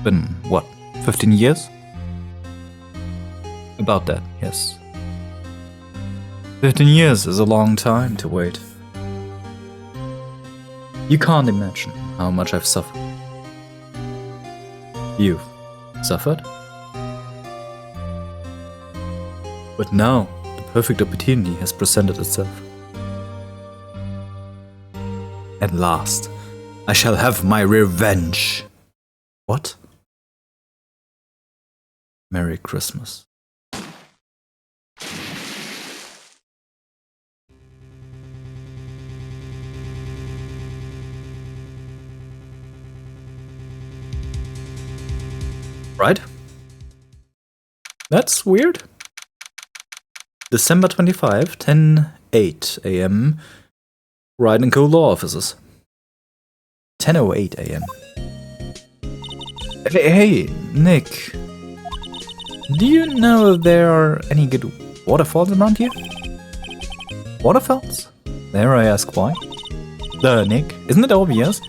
Been, what, 15 years? About that, yes. 15 years is a long time to wait. You can't imagine how much I've suffered. You've suffered? But now, the perfect opportunity has presented itself. At last, I shall have my revenge. What? Merry Christmas. Right? That's weird. December 25, 10:08 AM. Wright and Co. Law Offices. 10:08 AM. Hey, Nick. Do you know if there are any good waterfalls around here? Waterfalls? Dare I ask why? Nick, isn't it obvious?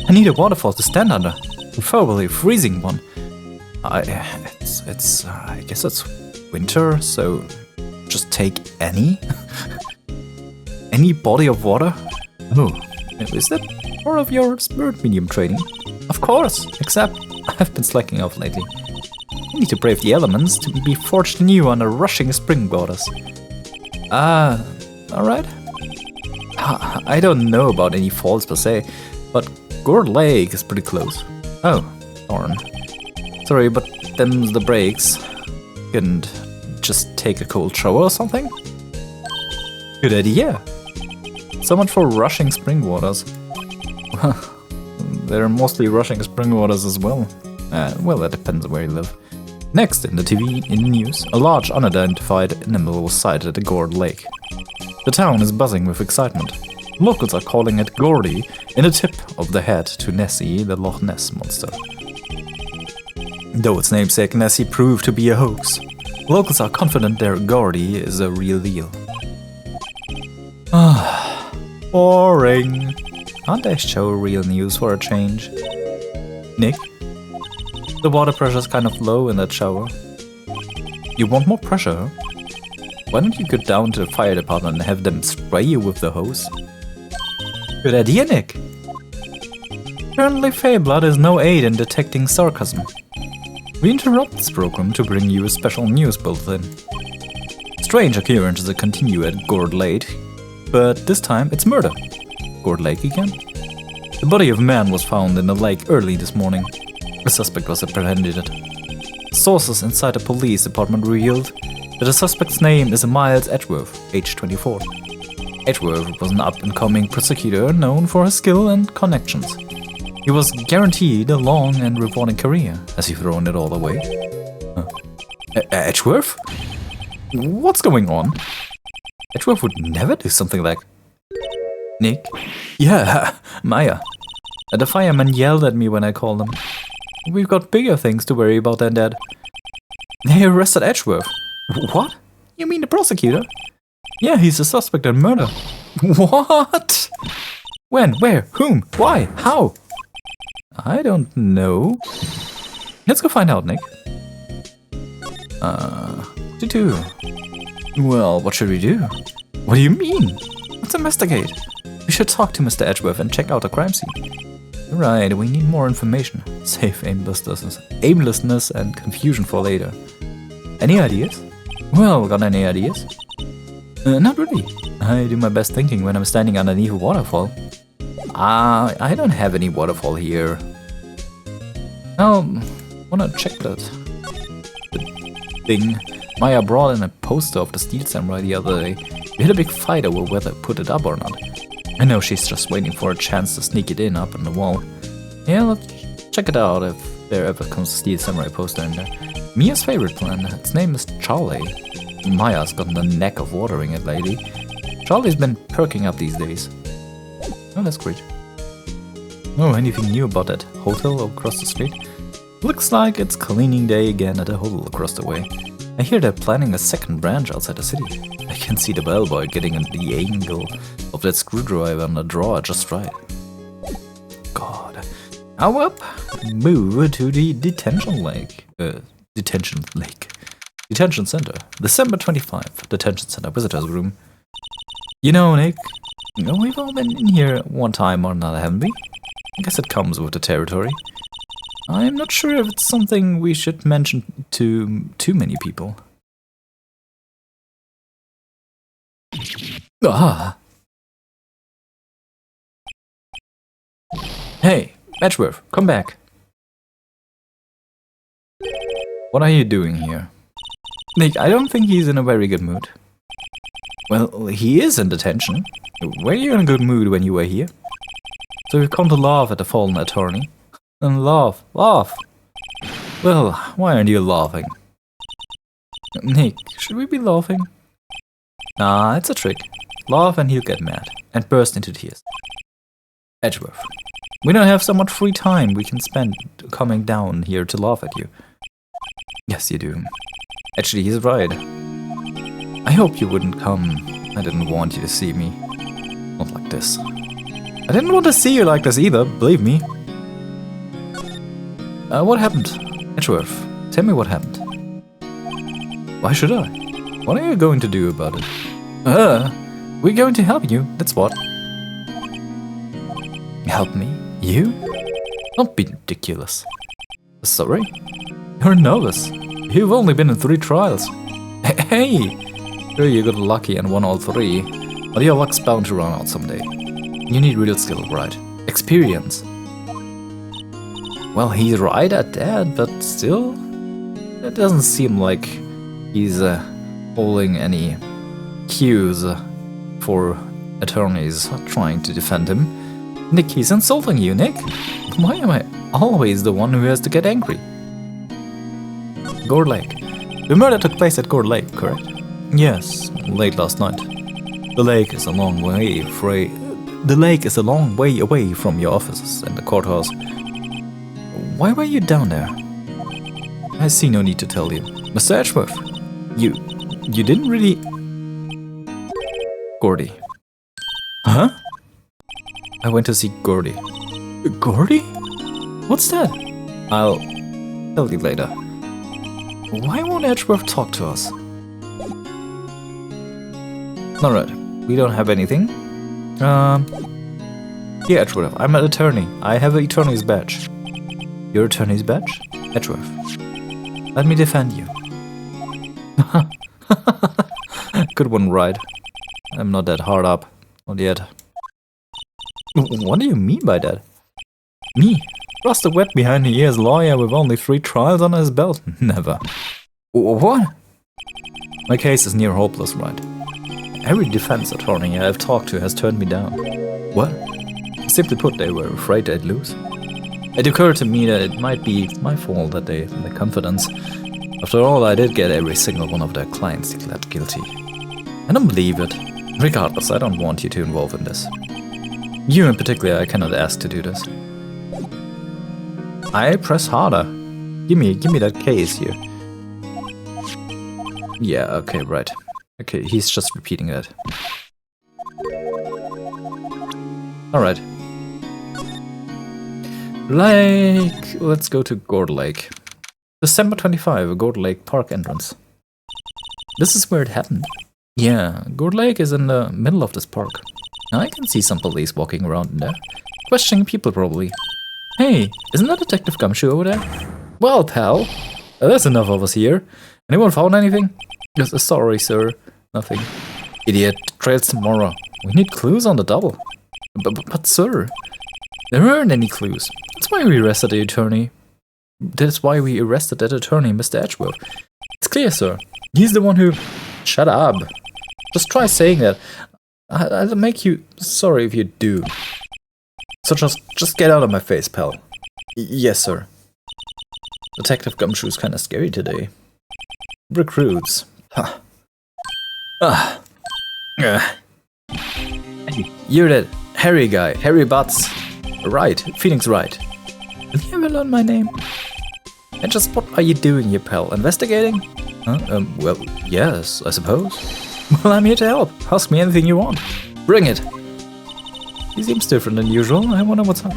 I need a waterfall to stand under. Preferably a freezing one. I guess it's winter, so just take any? Any body of water? Oh, is that part of your spirit medium training? Of course, except I've been slacking off lately. I need to brave the elements to be forged anew under rushing spring waters. Alright. I don't know about any falls per se, but Gourd Lake is pretty close. Oh, darn. Sorry, but them's the breaks. Couldn't just take a cold shower or something? Good idea. So much for rushing spring waters. They're mostly rushing spring waters as well. Well, that depends on where you live. Next, in the TV, in the news, a large unidentified animal was sighted at Gourd Lake. The town is buzzing with excitement. Locals are calling it Gordy, in a tip of the head to Nessie, the Loch Ness monster. Though its namesake Nessie proved to be a hoax, locals are confident their Gordy is a real deal. Boring. Can't they show real news for a change? Nick? The water pressure's kind of low in that shower. You want more pressure, huh? Why don't you go down to the fire department and have them spray you with the hose? Good idea, Nick. Apparently Feyblood is no aid in detecting sarcasm. We interrupt this program to bring you a special news bulletin. Strange occurrences continue at Gourd Lake, but this time it's murder. Gourd Lake again? The body of a man was found in the lake early this morning. The suspect was apprehended. Sources inside the police department revealed that the suspect's name is Miles Edgeworth, age 24. Edgeworth was an up-and-coming prosecutor known for his skill and connections. He was guaranteed a long and rewarding career. Has he thrown it all away? Edgeworth? What's going on? Edgeworth would never do something like... Nick? Yeah, Maya. The fireman yelled at me when I called him. We've got bigger things to worry about than that. They arrested Edgeworth. What? You mean the prosecutor? Yeah, he's a suspect in murder. What? When? Where? Whom? Why? How? I don't know. Let's go find out, Nick. Well, what should we do? What do you mean? Let's investigate. We should talk to Mr. Edgeworth and check out the crime scene. Right, we need more information. Save aimlessness and confusion for later. Any ideas? Well, got any ideas? Not really. I do my best thinking when I'm standing underneath a waterfall. I don't have any waterfall here. Now, wanna check that thing. Maya brought in a poster of the Steel Samurai the other day. We had a big fight over whether to put it up or not. I know she's just waiting for a chance to sneak it in up on the wall. Yeah, let's check it out if there ever comes a Steel Samurai poster in there. Mia's favorite plant, its name is Charlie. Maya's gotten the knack of watering it lately. Charlie's been perking up these days. Oh, that's great. Oh, anything new about that hotel across the street? Looks like it's cleaning day again at a hotel across the way. I hear they're planning a second branch outside the city. I can see the bellboy getting the angle of that screwdriver on the drawer just right. God. Oh, well, move to the detention lake. Detention center. December 25. Detention center. Visitors room. You know, Nick, we've all been in here one time or another, haven't we? I guess it comes with the territory. I'm not sure if it's something we should mention to too many people. Ah! Hey, Edgeworth, come back. What are you doing here? Nick, I don't think he's in a very good mood. Well, he is in detention. Were you in a good mood when you were here? So you've come to laugh at the fallen attorney? Then laugh. Well, why aren't you laughing? Nick, should we be laughing? Nah, it's a trick. Laugh and he'll get mad and burst into tears. Edgeworth, we don't have so much free time we can spend coming down here to laugh at you. Yes, you do. Actually, he's right. I hope you wouldn't come. I didn't want you to see me. Not like this. I didn't want to see you like this either, believe me. What happened? Edgeworth, tell me what happened. Why should I? What are you going to do about it? We're going to help you, that's what. Help me? You? Don't be ridiculous. Sorry? You're nervous. You've only been in 3 trials. Hey! Sure, you got lucky and won all 3, but your luck's bound to run out someday. You need real skill, right? Experience. Well, he's right at that, but still, it doesn't seem like he's holding any cues for attorneys trying to defend him. Nick, he's insulting you, Nick. Why am I always the one who has to get angry? Gore Lake. The murder took place at Gore Lake, correct? Yes, late last night. The lake is a long way away from your offices and the courthouse. Why were you down there? I see no need to tell you. Mr. Edgeworth, you didn't really... Gordy. Huh? I went to see Gordy. Gordy? What's that? I'll tell you later. Why won't Edgeworth talk to us? Alright, we don't have anything. Yeah, Edgeworth, I'm an attorney. I have an attorney's badge. Your attorney's badge? Edgeworth. Let me defend you. Good one, right? I'm not that hard up. Not yet. What do you mean by that? Me? Trust the wet behind the ears lawyer with only 3 trials under his belt? Never. What? My case is near hopeless, right? Every defense attorney I have talked to has turned me down. What? Simply put, they were afraid I'd lose. It occurred to me that it might be my fault that they lacked confidence. After all, I did get every single one of their clients declared guilty. I don't believe it. Regardless, I don't want you to involve in this. You in particular, I cannot ask to do this. I press harder. Give me that case here. Yeah, okay, right. Okay, he's just repeating that. Alright. Let's go to Gore Lake. December 25, Gore Lake Park entrance. This is where it happened. Yeah, Gore Lake is in the middle of this park. I can see some police walking around in there. Questioning people, probably. Hey, isn't that Detective Gumshoe over there? Well, pal, there's enough of us here. Anyone found anything? Yes, sorry, sir. Nothing. Idiot, trails tomorrow. We need clues on the double. But sir, there aren't any clues. That's why we arrested the attorney. That's why we arrested that attorney, Mr. Edgeworth. It's clear, sir. He's the one who... Shut up. Just try saying that. I'll make you sorry if you do. So just get out of my face, pal. Yes, sir. Detective Gumshoe's kinda scary today. Recruits. Huh. Hey, you're that hairy guy, Harry Butts. Right, Pheonix Wright. Will you ever learn my name? And just what are you doing here, pal? Investigating? Huh? Well, yes, I suppose. Well, I'm here to help. Ask me anything you want. Bring it. He seems different than usual. I wonder what's up.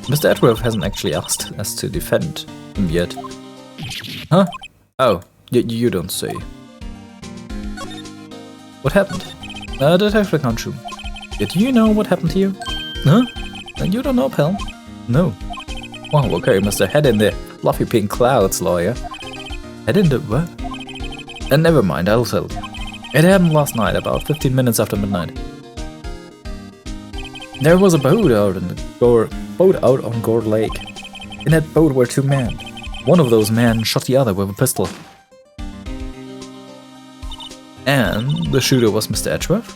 Mr. Edgeworth hasn't actually asked us to defend him yet. Huh? Oh, you don't say. What happened? Detective Kanchu. Did you know what happened to you? Huh? You don't know, pal? No. Wow, okay, Mr. Head in the fluffy pink clouds, lawyer. Head in the what? And never mind, I'll tell you. It happened last night, about 15 minutes after midnight. There was a boat out on Gore Lake. In that boat were 2 men. One of those men shot the other with a pistol. And the shooter was Mr. Edgeworth.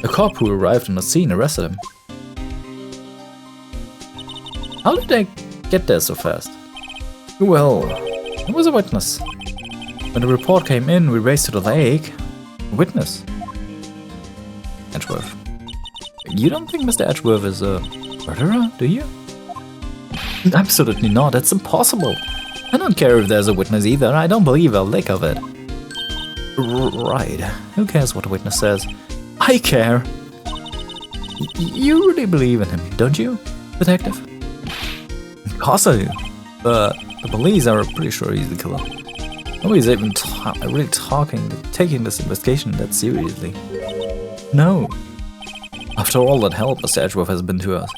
A cop who arrived on the scene arrested him. How did they get there so fast? Well, there was a witness. When the report came in, we raced to the lake. A witness. Edgeworth. You don't think Mr. Edgeworth is a murderer, do you? Absolutely not, that's impossible. I don't care if there's a witness either, I don't believe a lick of it. Right, who cares what the witness says? I care! You really believe in him, don't you, detective? Of course I do, but the police are pretty sure he's the killer. Nobody's even really taking this investigation that seriously. No. After all that help Mr. Edgeworth has been to us,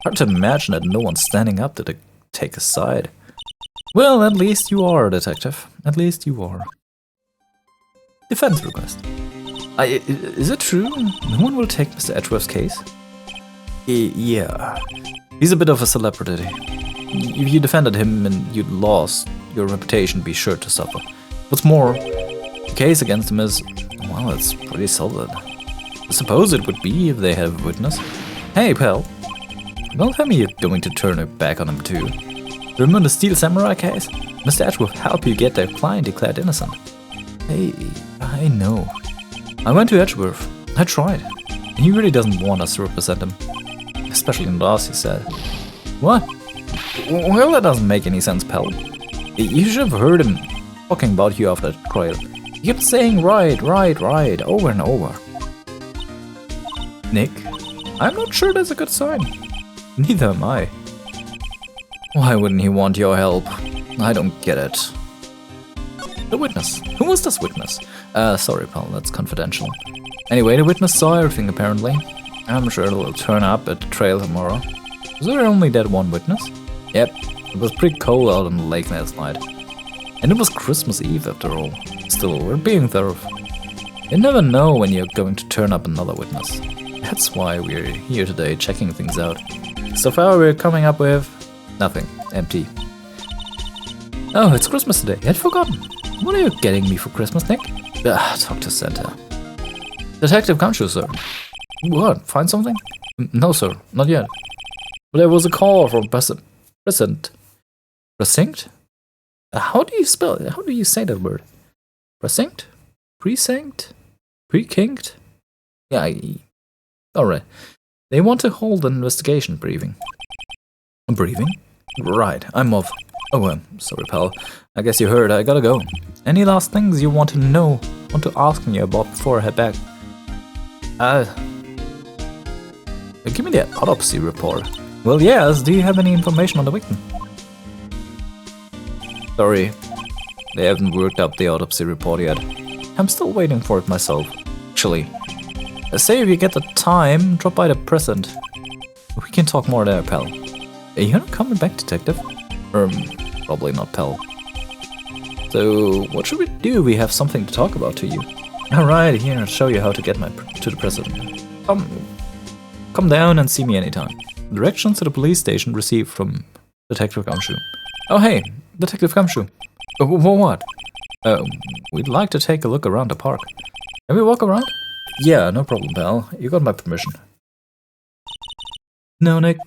hard to imagine that no one's standing up to take his side. Well, at least you are, detective. At least you are. Defense request. Is it true? No one will take Mr. Edgeworth's case? Yeah. He's a bit of a celebrity. If you defended him and you'd lost, your reputation would be sure to suffer. What's more, the case against him is, well, it's pretty solid. I suppose it would be if they have a witness. Hey, pal. Don't tell me you're going to turn your back on him too. Remember the Steel Samurai case? Mr. Edgeworth helped you get their client declared innocent. Hey, I know. I went to Edgeworth. I tried. He really doesn't want us to represent him. Especially in laws, he said. What? Well, that doesn't make any sense, pal. You should have heard him talking about you after that trial. He kept saying right, over and over. Nick, I'm not sure that's a good sign. Neither am I. Why wouldn't he want your help? I don't get it. The witness. Who was this witness? Sorry pal, that's confidential. Anyway, the witness saw everything apparently. I'm sure it'll turn up at the trail tomorrow. Was there only that one witness? Yep, it was pretty cold out on the lake last night. And it was Christmas Eve after all. Still, we're being thorough. You never know when you're going to turn up another witness. That's why we're here today, checking things out. So far we're coming up with nothing. Empty. Oh, it's Christmas today. I'd forgotten. What are you getting me for Christmas, Nick? Talk to Santa. Detective Kanchu, sir. What? Find something? No, sir. Not yet. But there was a call from Precinct. How do you spell it? How do you say that word? Precinct? Precinct? Precinct? Yeah, alright. They want to hold an investigation briefing. A briefing? Right, I'm off. Oh, sorry pal. I guess you heard, I gotta go. Any last things you want to ask me about before I head back? Give me the autopsy report. Well, yes, do you have any information on the victim? Sorry, they haven't worked up the autopsy report yet. I'm still waiting for it myself, actually. Say if you get the time, drop by the Precinct. We can talk more there, pal. You're not coming back, detective? Probably not, pal. So, what should we do? We have something to talk about to you. Alright, here, I'll show you how to get to the Precinct. Come down and see me anytime. Directions to the police station received from Detective Kamshu. Oh hey, Detective Kamshu. What? We'd like to take a look around the park. Can we walk around? Yeah, no problem, pal. You got my permission. No, Nick.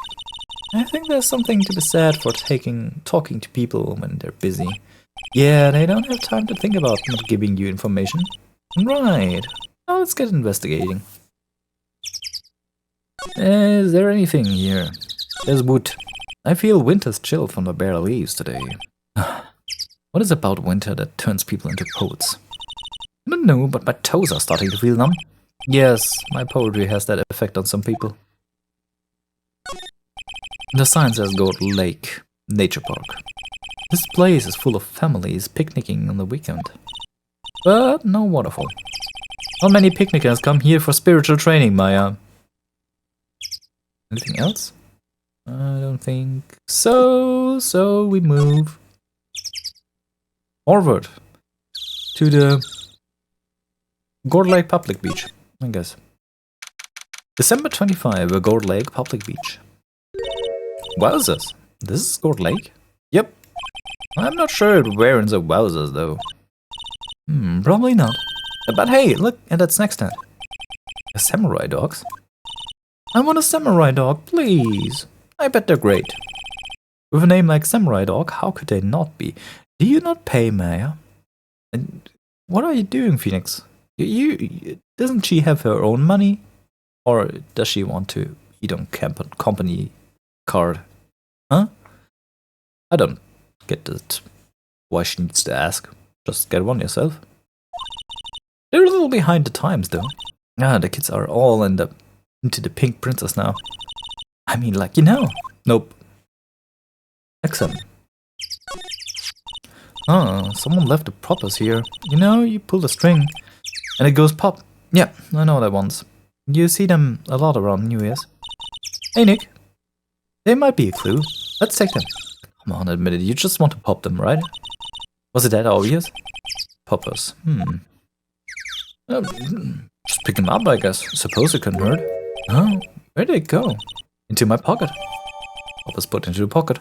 I think there's something to be said for talking to people when they're busy. Yeah, they don't have time to think about not giving you information. Right. Now let's get investigating. Is there anything here? There's wood. I feel winter's chill from the bare leaves today. What is about winter that turns people into poets? I don't know, but my toes are starting to feel numb. Yes, my poetry has that effect on some people. The sign says Gold Lake Nature Park. This place is full of families picnicking on the weekend. But no waterfall. Not many picnickers come here for spiritual training, Maya. Anything else? I don't think so. So we move forward to the Gold Lake Public Beach, I guess. December 25, Gold Lake Public Beach. Wowzers. This is Gold Lake? Yep. I'm not sure where in the wowzers though. Probably not. But hey, look at that snack stand. A samurai dogs? I want a samurai dog, please. I bet they're great. With a name like Samurai Dog, how could they not be? Do you not pay, Maya? And what are you doing, Pheonix? Doesn't she have her own money? Or does she want to eat on company card? Huh? I don't get that. Why she needs to ask. Just get one yourself. They're a little behind the times, though. The kids are all into the Pink Princess now. I mean, like, you know. Nope. Excellent. Someone left the poppers here. You know, you pull the string and it goes pop. Yeah, I know that once. You see them a lot around New Year's. Hey, Nick. They might be a clue. Let's take them. Come on, admit it. You just want to pop them, right? Was it that obvious? Poppers. Just pick them up, I guess. Suppose it couldn't hurt. Oh, where'd they go? Into my pocket. Poppers put into the pocket.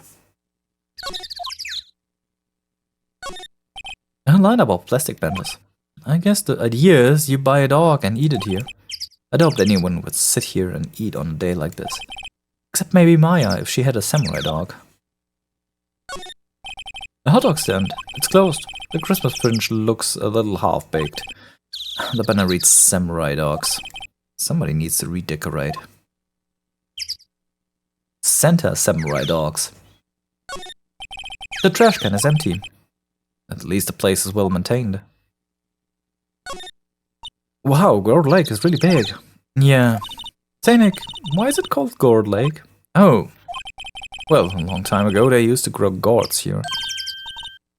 A lineup of plastic benches. I guess the idea is you buy a dog and eat it here. I doubt anyone would sit here and eat on a day like this. Except maybe Maya if she had a samurai dog. A hot dog stand. It's closed. The Christmas fringe looks a little half-baked. The banner reads Samurai Dogs. Somebody needs to redecorate. Santa Samurai Dogs. The trash can is empty. At least the place is well maintained. Wow, Gold Lake is really big. Yeah. Say, Nick, why is it called Gold Lake? Oh. Well, a long time ago they used to grow gourds here.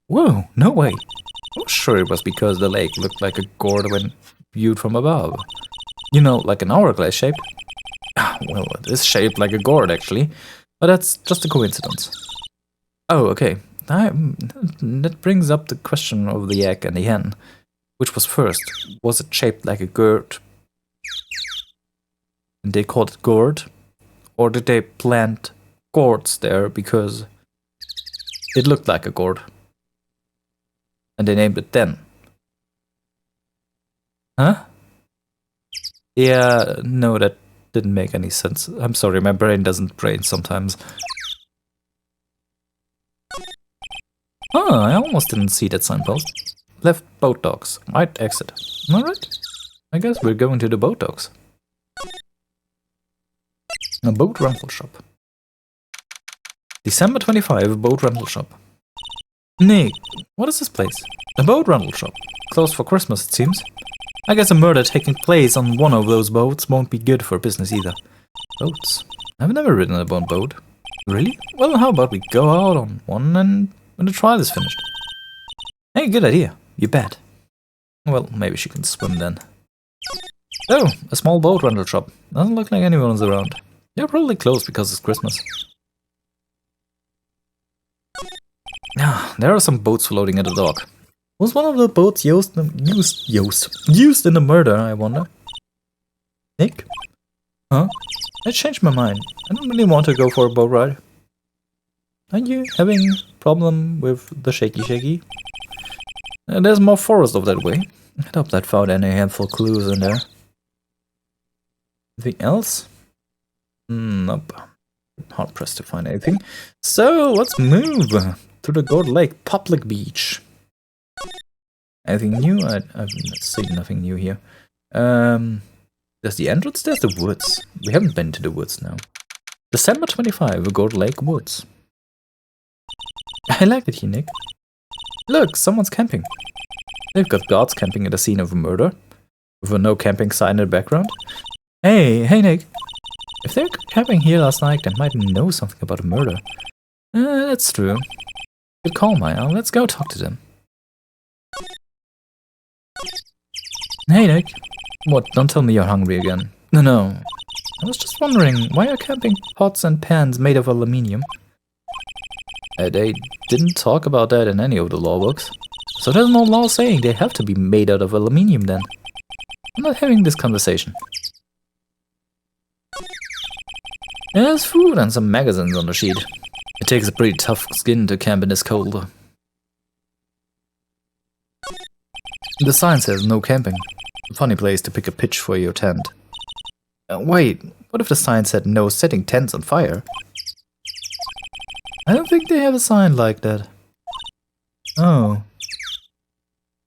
Whoa, no way. I was sure it was because the lake looked like a gourd when viewed from above. You know, like an hourglass shape. Well, it is shaped like a gourd actually, but that's just a coincidence. Oh, okay. That brings up the question of the egg and the hen. Which was first? Was it shaped like a gourd? And they called it gourd? Or did they plant gourds there because it looked like a gourd? And they named it then? Huh? Yeah, no, that didn't make any sense. I'm sorry, my brain doesn't brain sometimes. I almost didn't see that signpost. Left boat docks, right exit. Alright, I guess we're going to the boat docks. A boat rental shop. December 25, boat rental shop. Nick, what is this place? A boat rental shop. Closed for Christmas, it seems. I guess a murder taking place on one of those boats won't be good for business either. Boats? I've never ridden a boat. Really? Well, how about we go out on one and when the trial is finished? Hey, good idea. You bet. Well, maybe she can swim then. Oh, a small boat rental shop. Doesn't look like anyone's around. They're probably closed because it's Christmas. There are some boats floating at the dock. Was one of the boats used in the murder, I wonder? Nick? Huh? I changed my mind. I don't really want to go for a boat ride. Are you having a problem with the shaky? There's more forest over that way. I hope that found any helpful clues in there. Anything else? Nope. Hard pressed to find anything. So let's move to the Gold Lake Public Beach. Anything new? I've seen nothing new here. There's the entrance, there's the woods. We haven't been to the woods now. December 25, Gold Lake Woods. I like it here, Nick. Look, someone's camping. They've got guards camping at the scene of a murder. With a no camping sign in the background. Hey, Nick. If they're camping here last night, they might know something about a murder. That's true. Good call, Maya. Let's go talk to them. Hey, Nick. What? Don't tell me you're hungry again. No. I was just wondering, why are camping pots and pans made of aluminium? They didn't talk about that in any of the law books. So there's no law saying they have to be made out of aluminium then. I'm not having this conversation. There's food and some magazines on the sheet. It takes a pretty tough skin to camp in this cold. The sign says no camping. Funny place to pick a pitch for your tent. Wait, what if the sign said no setting tents on fire? I don't think they have a sign like that. Oh.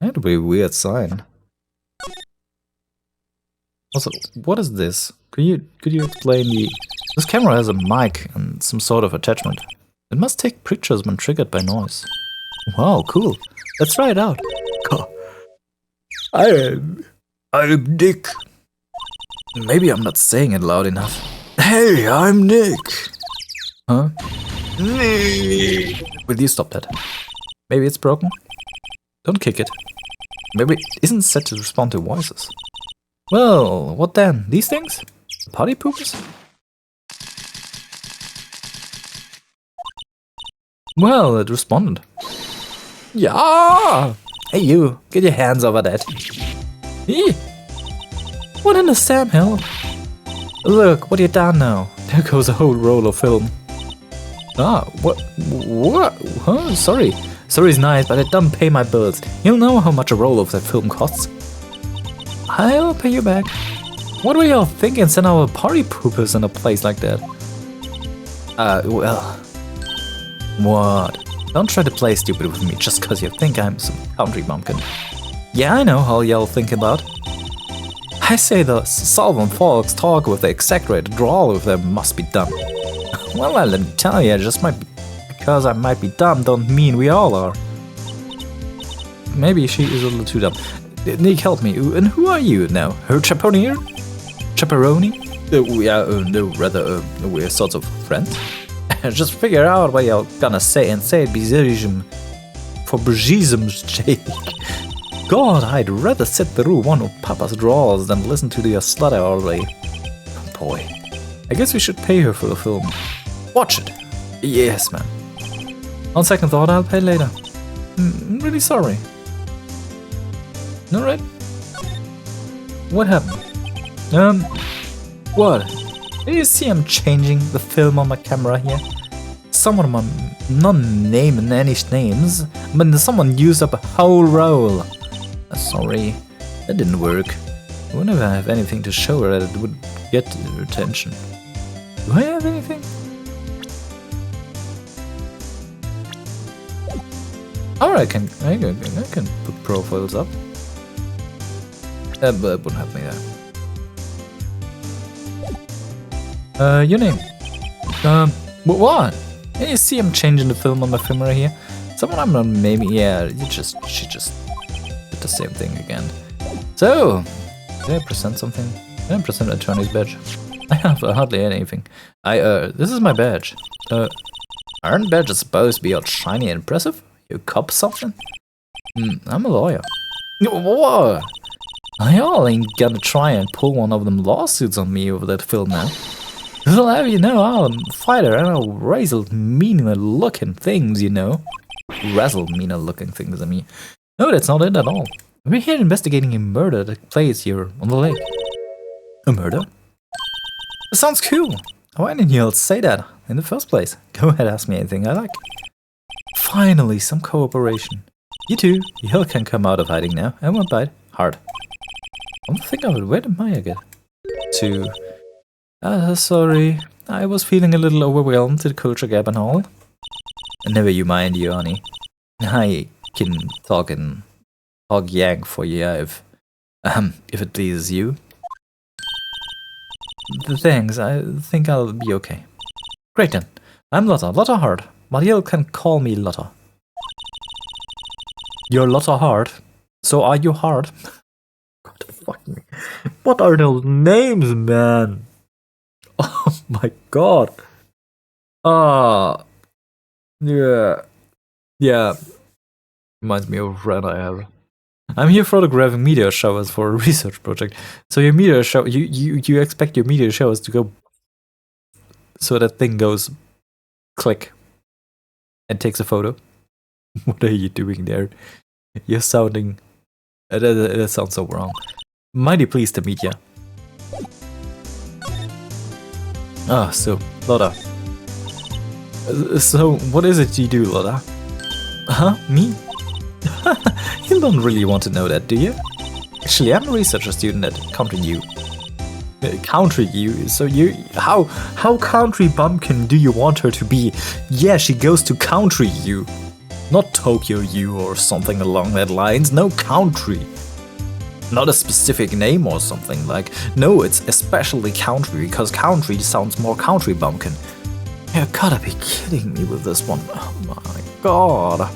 That'd be a weird sign. Also, what is this? Could you explain the... This camera has a mic and some sort of attachment. It must take pictures when triggered by noise. Wow, cool. Let's try it out. I'm Nick. Maybe I'm not saying it loud enough. Hey, I'm Nick. Huh? Nick. Will you stop that? Maybe it's broken? Don't kick it. Maybe it isn't set to respond to voices. Well, what then? These things? Party poopers? Well, it responded. Yeah! Hey you, get your hands over that. Eee! What in the Sam hell? Look, what you done now? There goes a whole roll of film. Ah, what? Huh? Sorry's nice, but I don't pay my bills. You'll know how much a roll of that film costs. I'll pay you back. What were y'all thinking sending our party poopers in a place like that? Well... What? Don't try to play stupid with me just cause you think I'm some country bumpkin. Yeah, I know how y'all think about. I say the Southern folks talk with the exaggerated drawl if there must be dumb. Well, let me tell you, just because I might be dumb don't mean we all are. Maybe she is a little too dumb. Nick, help me. And who are you now? Her chaperone? Chaperone? No, rather, we're sort of friends. Just figure out what you're gonna say and say it for Brzizm's sake. God, I'd rather sit through one of Papa's draws than listen to your slaughter all day. Boy, I guess we should pay her for the film. Watch it. Yes, man. On second thought, I'll pay later. I'm really sorry. Alright. What happened? What? Do you see I'm changing the film on my camera here? Someone of my not naming any names, but someone used up a whole roll. Sorry, that didn't work. Whenever I have anything to show her, it would get her attention. Do I have anything? Alright, I can put profiles up. But it wouldn't help me there. Your name? What? You see I'm changing the film on my camera here? Someone I'm not maybe, yeah, she just did the same thing again. So, did I present something? Did I present attorney's badge? I have hardly anything. This is my badge. Aren't badges supposed to be all shiny and impressive? You cop something? I'm a lawyer. Whoa! Y'all ain't gonna try and pull one of them lawsuits on me over that film now. I'll have you know, I'm a fighter and I'll razzle meaner looking things, you know. Razzle meaner looking things, I mean. No, that's not it at all. We're here investigating a murder that took place here on the lake. A murder? That sounds cool. Why didn't you all say that in the first place? Go ahead, ask me anything I like. Finally, some cooperation. You two, y'all can come out of hiding now. I won't bite. Hard. I don't think I will. Where did Maya get? To... sorry. I was feeling a little overwhelmed to the culture gap and all. Never you mind, you honey. I can talk yank for you if it pleases you. Thanks, I think I'll be okay. Great then. I'm Lotta Hard. But you can call me Lotta. You're Lotta Hard. So are you hard? God, fuck me. What are those names, man? Oh my god. Ah. Yeah. Yeah. Reminds me of a friend I have. I'm here photographing meteor showers for a research project. So your meteor shower, you expect your meteor showers to go so that thing goes click and takes a photo. What are you doing there? You're sounding... that sounds so wrong. Mighty pleased to meet ya. Ah, so, Lotta. So, what is it you do, Lotta? Huh? Me? You don't really want to know that, do you? Actually, I'm a researcher student at Country U. Country U? So you... How country bumpkin do you want her to be? Yeah, she goes to Country U. Not Tokyo U or something along that lines. No, Country. Not a specific name or something like... No, it's especially Country, because Country sounds more country bumpkin. You gotta be kidding me with this one. Oh my god.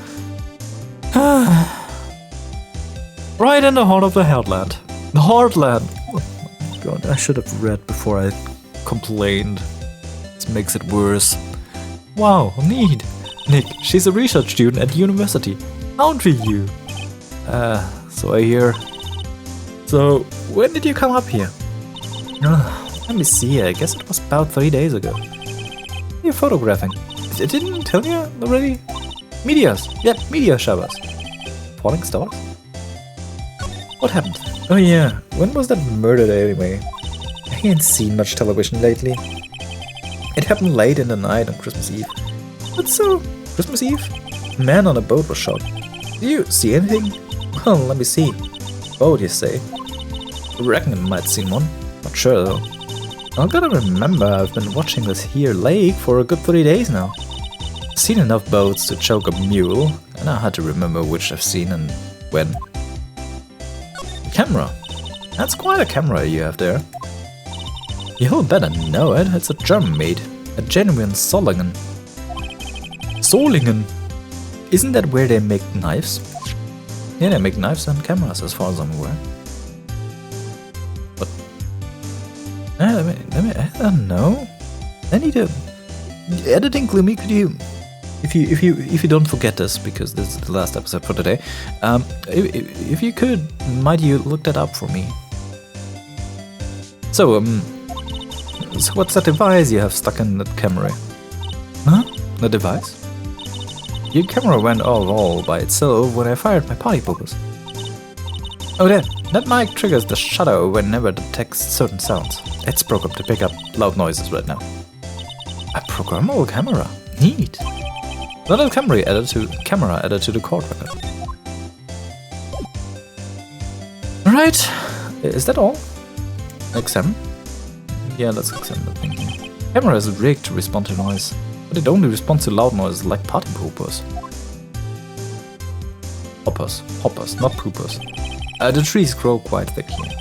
Right in the heart of the heartland. The heartland! Oh my god, I should have read before I complained. This makes it worse. Wow, neat. Nick, she's a research student at university. Country U. So I hear. So, when did you come up here? Let me see, I guess it was about 3 days ago. You're photographing. I didn't tell you already? Meteors. Yeah, meteor showers. Falling stars? What happened? Oh yeah, when was that murder anyway? I ain't seen much television lately. It happened late in the night on Christmas Eve. But so, Christmas Eve? A man on a boat was shot. Do you see anything? Well, let me see. Boat, you say? I reckon I might seen one. Not sure though. I gotta remember I've been watching this here lake for a good 3 days now. I've seen enough boats to choke a mule, and I had to remember which I've seen and when. Camera. That's quite a camera you have there. You'll better know it, it's a German made. A genuine Solingen. Solingen? Isn't that where they make knives? Yeah, they make knives and cameras as far as I'm aware. But... I don't know. I need to... Editing Gloomy, could you... If you don't forget this, because this is the last episode for today, if you could, might you look that up for me? So, so what's that device you have stuck in that camera? Huh? The device? Your camera went all by itself when I fired my party poppers. Oh that mic triggers the shutter whenever it detects certain sounds. It's programmed to pick up loud noises right now. A programmable camera? Neat. Not a camera added to the cord record. Right, is that all? Examine? Yeah, let's examine the thing here. Camera is rigged to respond to noise, but it only responds to loud noises like party poopers. Hoppers, not poopers. The trees grow quite thick here.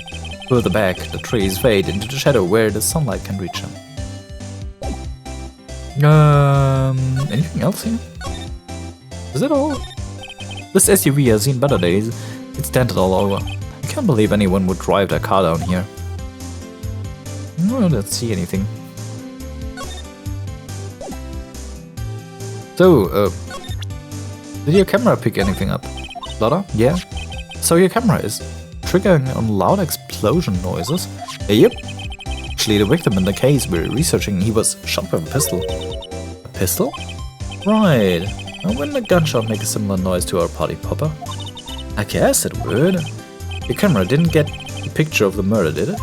Further back, the trees fade into the shadow where the sunlight can reach them. Anything else here? Is that all? This SUV has seen better days. It's dented all over. I can't believe anyone would drive their car down here. I don't see anything. So, did your camera pick anything up? Lotta? Yeah? So your camera is triggering on loud explosion noises? Yep. Actually, the victim in the case we're researching, he was shot with a pistol. A pistol? Right. And wouldn't a gunshot make a similar noise to our party popper? I guess it would. Your camera didn't get a picture of the murder, did it?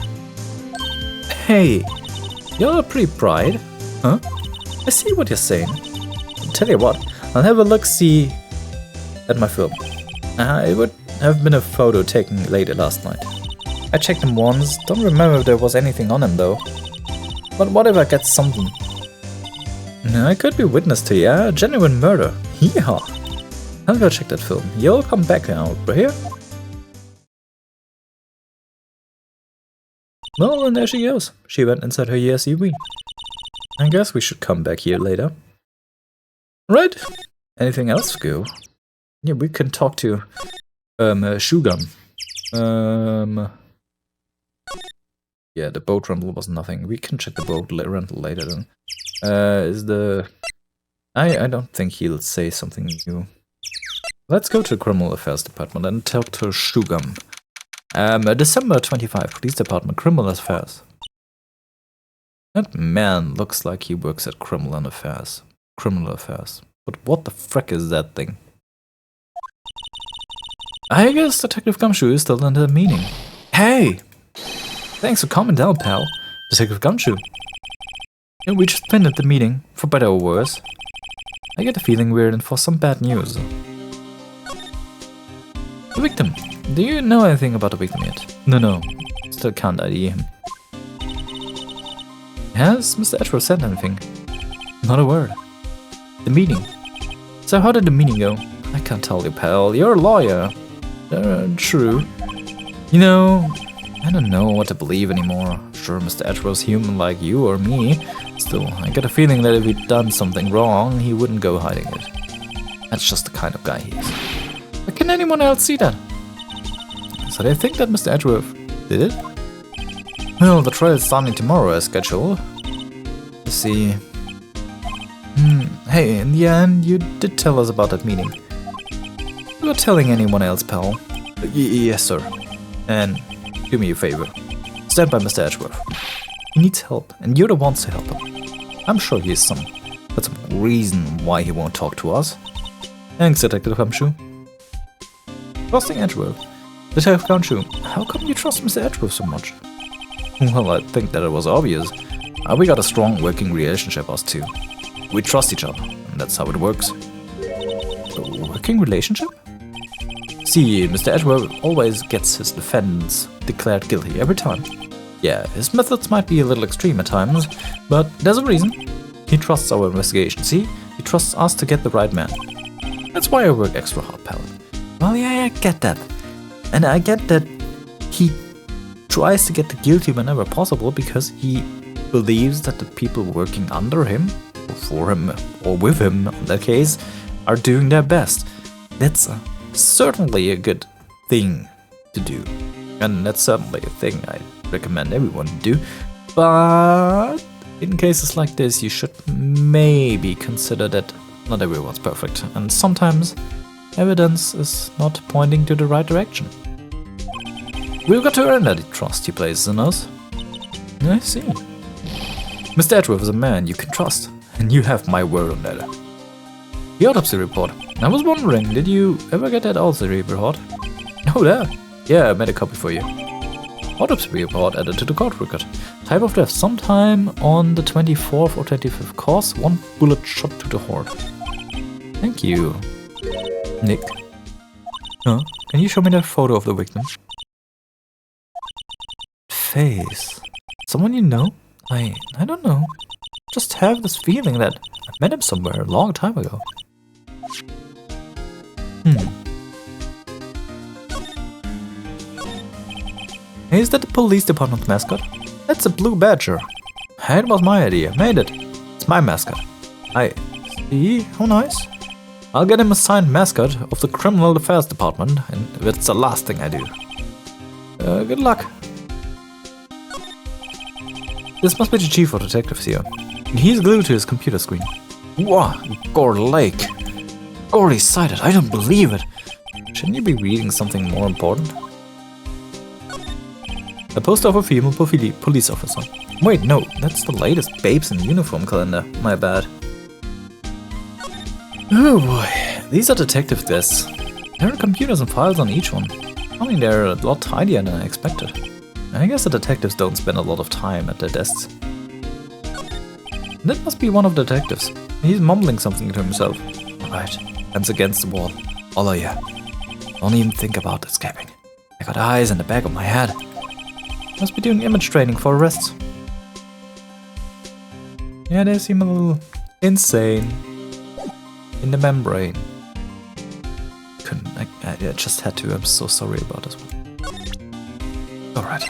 Hey, you're pretty bright. Huh? I see what you're saying. I'll tell you what, I'll have a look-see at my film. It would have been a photo taken late last night. I checked him once, don't remember if there was anything on him though. But what if I get something? I could be witness to a genuine murder. Yeah. I'll go check that film. You'll come back now, over here. Well, and there she goes. She went inside her SUV. I guess we should come back here later. Right? Anything else, Go? Yeah, we can talk to Shugan. Yeah, the boat rental was nothing. We can check the boat rental later then. I don't think he'll say something new. Let's go to the Criminal Affairs Department and talk to Shugam. December 25, Police Department, Criminal Affairs. That man looks like he works at Criminal Affairs. But what the frick is that thing? I guess Detective Gumshoe is still in the meeting. Hey! Thanks for coming down, pal. Detective Gumshoe. Yeah, we just been at the meeting, for better or worse. I get the feeling we're in for some bad news. The victim. Do you know anything about the victim yet? No. Still can't ID him. Has Mr. Edgeworth said anything? Not a word. The meeting. So how did the meeting go? I can't tell you, pal. You're a lawyer. True. You know, I don't know what to believe anymore. Sure, Mr. Edgeworth's human like you or me. Still, I get a feeling that if he'd done something wrong, he wouldn't go hiding it. That's just the kind of guy he is. But can anyone else see that? So they think that Mr. Edgeworth did it? Well, the trial is starting tomorrow as scheduled. Let's see. Hey, in the end, you did tell us about that meeting. You were telling anyone else, pal? Yes, sir. And do me a favor. Stand by Mr. Edgeworth. He needs help, and you're the ones to help him. I'm sure he has some reason why he won't talk to us. Thanks, Detective Gumshoe. Trusting Edgeworth. Detective Gumshoe, how come you trust Mr. Edgeworth so much? Well, I think that it was obvious. We got a strong working relationship, us two. We trust each other, and that's how it works. A working relationship? See, Mr. Edgeworth always gets his defendants declared guilty every time. Yeah, his methods might be a little extreme at times, but there's a reason. He trusts our investigation, see? He trusts us to get the right man. That's why I work extra hard, pal. Well, yeah, I get that. And I get that he tries to get the guilty whenever possible because he believes that the people working under him, or for him, or with him, in that case, are doing their best. That's certainly a good thing to do. And that's certainly a thing I recommend everyone do. But in cases like this, you should maybe consider that not everyone's perfect. And sometimes evidence is not pointing to the right direction. We've got to earn that trust he places in us. I see. Mr. Edgeworth is a man you can trust, and you have my word on that. The autopsy report. I was wondering, did you ever get that autopsy report? Oh, there. Yeah, I made a copy for you. Autopsy report added to the court record. Type of death, sometime on the 24th or 25th. Cause, 1 bullet shot to the heart. Thank you. Nick? Huh? Can you show me that photo of the victim? Face. Someone you know? I don't know. Just have this feeling that I met him somewhere a long time ago. Hey, is that the police department mascot? That's a blue badger. It was my idea. Made it. It's my mascot. I see. How nice. I'll get him a signed mascot of the Criminal Affairs Department, and that's the last thing I do. Good luck. This must be the chief of detectives here. He's glued to his computer screen. Wow, Gore Lake. Already sighted, I don't believe it. Shouldn't you be reading something more important? A poster of a female police officer. Wait, no, that's the latest Babes in Uniform calendar. My bad. Oh boy, these are detective desks. There are computers and files on each one. Only they're a lot tidier than I expected. I guess the detectives don't spend a lot of time at their desks. That must be one of the detectives. He's mumbling something to himself. Alright, hands against the wall. Follow you. Don't even think about escaping. I got eyes in the back of my head. Must be doing image training for arrests. Yeah, they seem a little insane. In the membrane. I just had to. I'm so sorry about this one. Alright.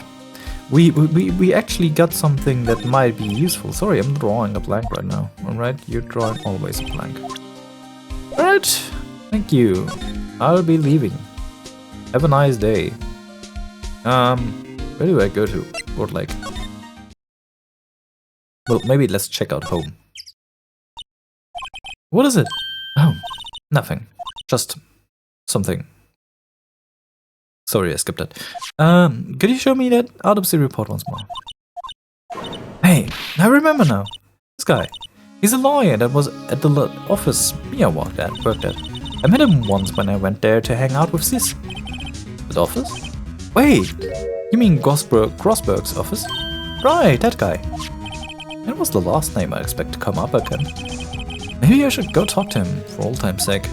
We actually got something that might be useful. Sorry, I'm drawing a blank right now. Alright, you're drawing always a blank. Alright, thank you. I'll be leaving. Have a nice day. Where do I go to? Port Lake. Well, maybe let's check out home. What is it? Oh, nothing. Just something. Sorry, I skipped that. Could you show me that autopsy report once more? Hey, I remember now. This guy. He's a lawyer that was at the office Mia worked at. I met him once when I went there to hang out with Sis. The office? Wait, you mean Grossberg's office? Right, that guy. That was the last name I expect to come up again. Maybe I should go talk to him for old time's sake.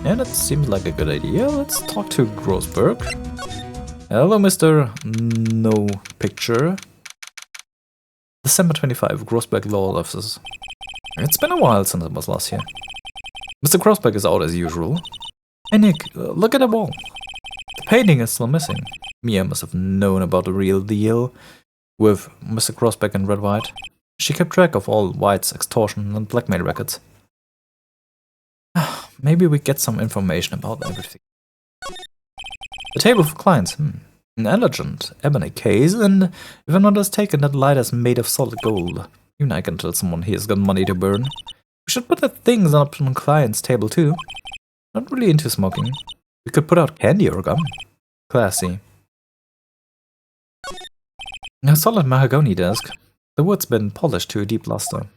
Yeah, that seems like a good idea. Let's talk to Grossberg. Hello, Mr. No Picture. December 25, Grossberg Law Offices. It's been a while since I was last here. Mr. Grossberg is out as usual. Hey Nick, look at the wall. The painting is still missing. Mia must have known about the real deal with Mr. Grossberg and Red White. She kept track of all White's extortion and blackmail records. Maybe we get some information about everything. The table for clients. An elegant ebony case, and if I'm not mistaken, that light is made of solid gold. Even I can tell someone he has got money to burn. We should put the things up on the client's table too. Not really into smoking. We could put out candy or gum. Classy. A solid mahogany desk. The wood's been polished to a deep luster.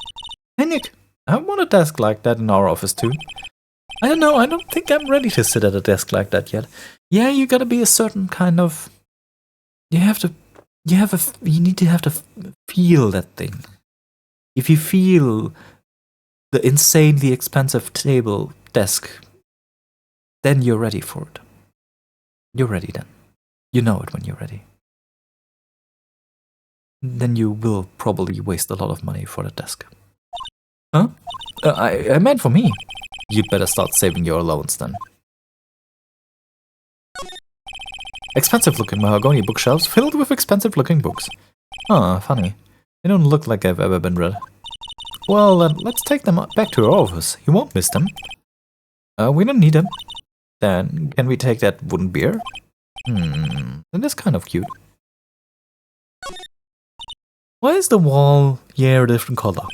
Hey Nick, I want a desk like that in our office too. I don't know, I don't think I'm ready to sit at a desk like that yet. Yeah, you gotta be a certain kind of... You need to have to feel that thing. If you feel the insanely expensive table desk, then you're ready for it. You're ready then. You know it when you're ready. Then you will probably waste a lot of money for the desk. Huh? I meant for me. You'd better start saving your allowance then. Expensive-looking mahogany bookshelves filled with expensive-looking books. Ah, funny. They don't look like they've ever been read. Well, let's take them back to our office. You won't miss them. We don't need them. Then, can we take that wooden beer? That is kind of cute. Why is the wall a different color?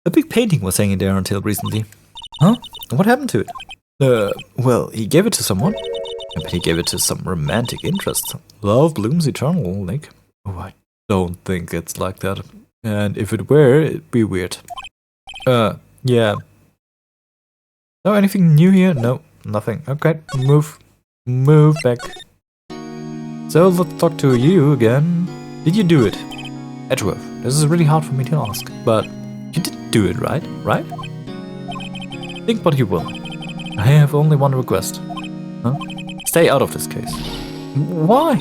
A big painting was hanging there until recently. Huh? What happened to it? Well, he gave it to someone. I bet he gave it to some romantic interest. Love blooms eternal, Nick. Oh, I don't think it's like that. And if it were, it'd be weird. Yeah. Oh, anything new here? No, nothing. Okay, move back. So, let's talk to you again. Did you do it? Edgeworth, this is really hard for me to ask, but you did do it, right? Right? Think what you will. I have only one request. Huh? Stay out of this case. Why?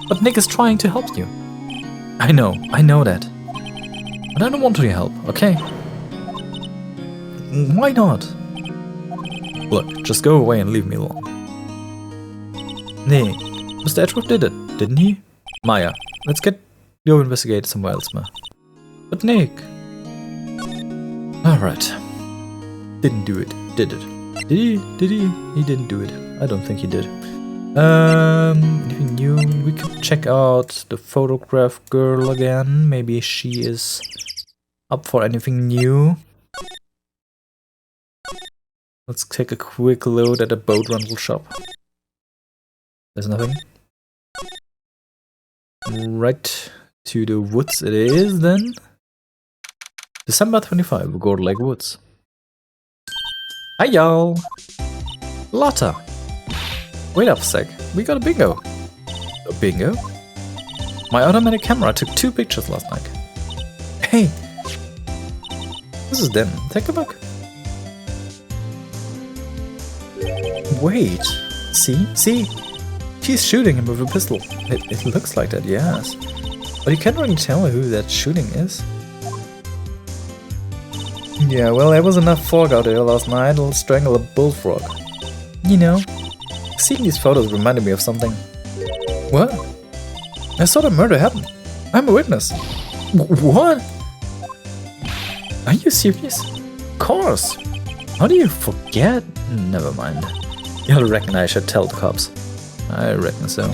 But Nick is trying to help you. I know that. But I don't want your help, okay? Why not? Look, just go away and leave me alone. Nick, Mr. Edgeworth did it, didn't he? Maya, let's go investigate somewhere else, ma. But Nick... Alright. Didn't do it, did it? Did he? He didn't do it. I don't think he did. Anything new? We could check out the photograph girl again. Maybe she is up for anything new. Let's take a quick load at a boat rental shop. There's nothing. Right to the woods it is then. December 25, Gold Lake Woods. Hi y'all! Lotta! Wait up a sec, we got a bingo! A bingo? My automatic camera took 2 pictures last night. Hey! This is them, take a look. Wait, see? She's shooting him with a pistol. It looks like that, yes. But you can't really tell who that shooting is. Yeah, well, there was enough fog out there last night, it'll strangle a bullfrog. You know, seeing these photos reminded me of something. What? I saw the murder happen. I'm a witness. What? Are you serious? Of course. How do you forget? Never mind. You'll reckon I should tell the cops. I reckon so.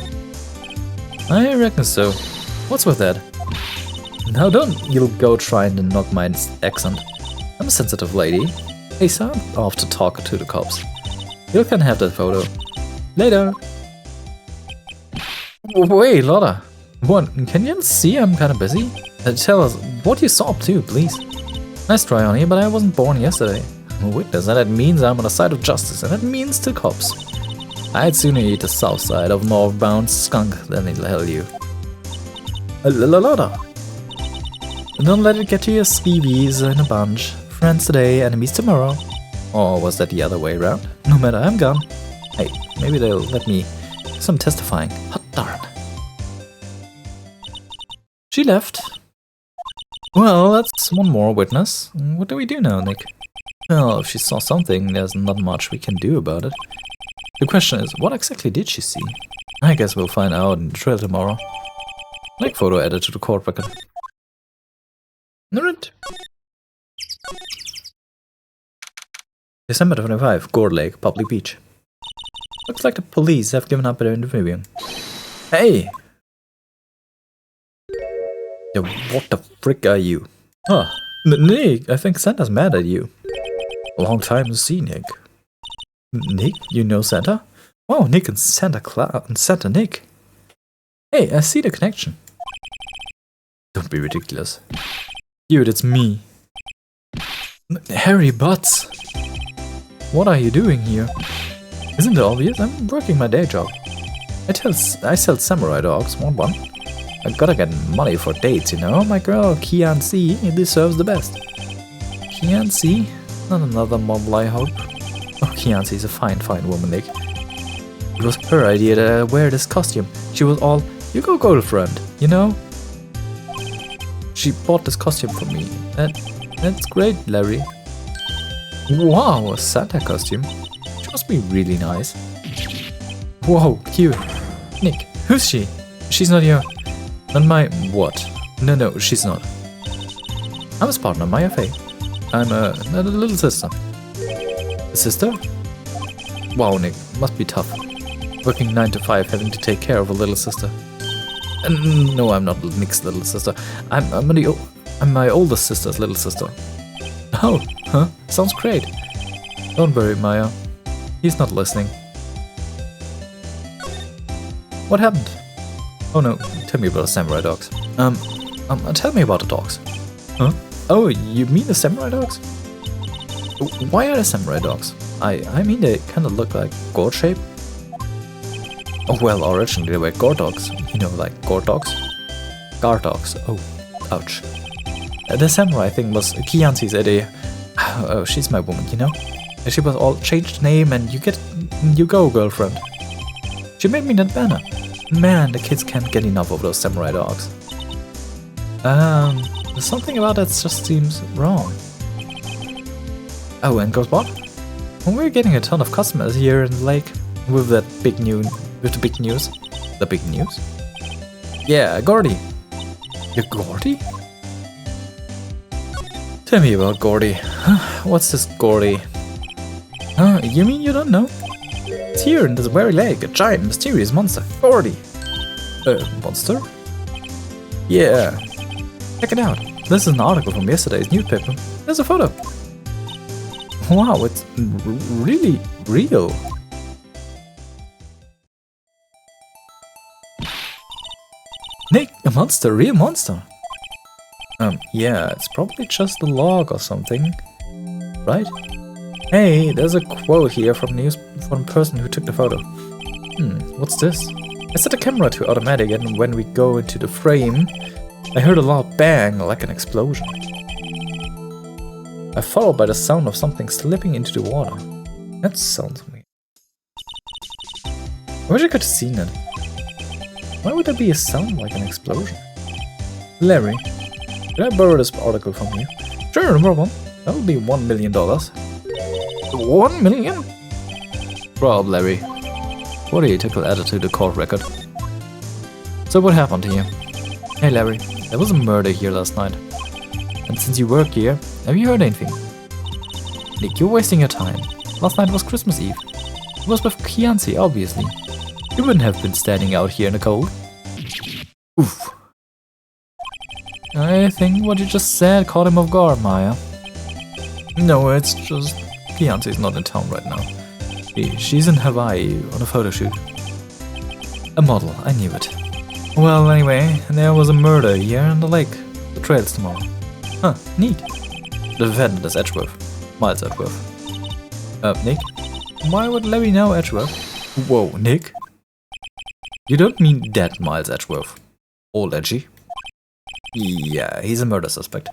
What's with that? Now don't you'll go trying to knock my accent. I'm a sensitive lady. Hey, so I'm off to talk to the cops. You can have that photo. Later. Wait, Lotta. What? Can you see I'm kinda busy? Tell us what you saw too, please. Nice try on you, but I wasn't born yesterday. I'm a witness, and that means I'm on the side of justice, and that means to cops. I'd sooner eat the south side of northbound skunk than tell you. Lotta. Don't let it get to your skeevies in a bunch. Friends today, enemies tomorrow. Or was that the other way around? No matter, I'm gone. Hey, maybe they'll let me do some testifying. Hot darn. She left. Well, that's one more witness. What do we do now, Nick? Well, if she saw something, there's not much we can do about it. The question is, what exactly did she see? I guess we'll find out in the trail tomorrow. Like photo added to the court record. Alright. December 25, Gore Lake, Public Beach. Looks like the police have given up their interviewing. Hey! Yo, what the frick are you? Huh. Nick, I think Santa's mad at you. A long time to see, Nick. Nick? You know Santa? Wow, Nick and Santa Claus and Santa Nick. Hey, I see the connection. Don't be ridiculous. Dude, it's me. Harry Butts. What are you doing here? Isn't it obvious? I'm working my day job. I sell samurai dogs, want one? I gotta get money for dates, you know? My girl, Kian-C, deserves the best. Kian-C? Not another model, I hope. Oh, Kian-C is a fine woman, Nick. It was her idea that I wear this costume. She was all, you go girlfriend, you know? She bought this costume for me. That's great, Larry. Wow, a Santa costume. She must be really nice. Whoa, cute. Nick, who's she? She's not your... Not my... what? No, she's not. I'm his partner, Maya Fey. I'm a little sister. A sister? Wow, Nick, must be tough. Working 9 to 5, having to take care of a little sister. No, I'm not Nick's little sister. I'm my oldest sister's little sister. Oh, huh? Sounds great. Don't worry, Maya. He's not listening. What happened? Oh no, tell me about the samurai dogs. Tell me about the dogs. Huh? Oh, you mean the samurai dogs? Why are they samurai dogs? I mean they kinda look like gourd shape. Oh well, originally they were gourd dogs. You know, like gourd dogs? Guard dogs. Oh, ouch. The samurai thing was Kian-C's idea. Oh, she's my woman, you know? She was all changed name and you go, girlfriend. She made me that banner. Man, the kids can't get enough of those samurai dogs. There's something about that just seems wrong. Oh, and goes what? When we're getting a ton of customers here in the lake with that big news. With the big news? The big news? Yeah, Gordy. You're Gordy? Tell me about Gordy. What's this Gordy? You mean you don't know? It's here in this very lake, a giant mysterious monster. Gordy. Monster? Yeah. Check it out. This is an article from yesterday's newspaper. There's a photo. Wow, it's really real. Nick, a monster, real monster. Yeah, it's probably just a log or something, right? Hey, there's a quote here from the person who took the photo. What's this? I set the camera to automatic, and when we go into the frame, I heard a loud bang like an explosion. I followed by the sound of something slipping into the water. That sounds weird. I wish I could have seen it. Why would there be a sound like an explosion? Larry, can I borrow this article from you? Sure, no problem. That would be $1 million. 1 million? Rob, Larry. What do you took added to the court record? So what happened here? Hey Larry, there was a murder here last night. And since you work here, have you heard anything? Nick, you're wasting your time. Last night was Christmas Eve. It was with Kian-C, obviously. You wouldn't have been standing out here in the cold. Oof. I think what you just said caught him off guard, Maya. No, it's just Beyonce's not in town right now. She's in Hawaii on a photo shoot. A model, I knew it. Well, anyway, there was a murder here in the lake. The trail's tomorrow. Huh, neat. The defendant is Edgeworth. Miles Edgeworth. Nick? Why would Larry know Edgeworth? Whoa, Nick? You don't mean that Miles Edgeworth? Old Edgy? Yeah, he's a murder suspect.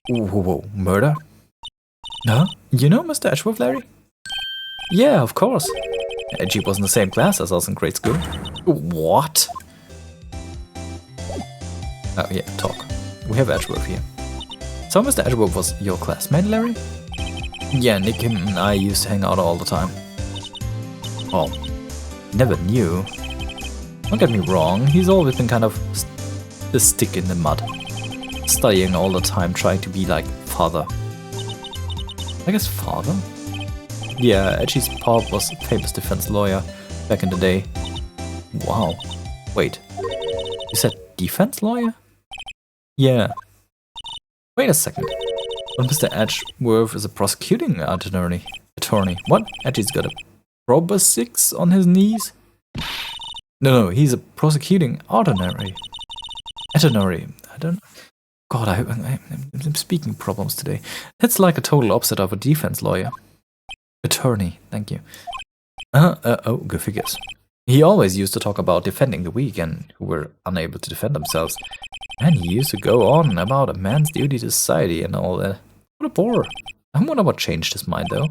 Whoa, murder? Huh? You know Mr. Edgeworth, Larry? Yeah, of course. Edgy was in the same class as us in grade school. What? Oh yeah, talk. We have Edgeworth here. So Mr. Edgeworth was your classmate, Larry? Yeah, Nick, him and I used to hang out all the time. Oh, never knew. Don't get me wrong, he's always been kind of a stick in the mud. Studying all the time, trying to be like father. I guess father? Yeah, Edgy's pop was a famous defense lawyer back in the day. Wow. Wait. You said defense lawyer? Yeah. Wait a second. But Mr. Edgeworth is a prosecuting attorney. What? Edgy's got a proboscis on his knees? No, he's a prosecuting attorney. I don't... God, I'm speaking problems today. That's like a total opposite of a defense lawyer. Attorney, thank you. Oh, good figures. He always used to talk about defending the weak and who were unable to defend themselves. And he used to go on about a man's duty to society and all that. What a bore. I wonder what changed his mind, though.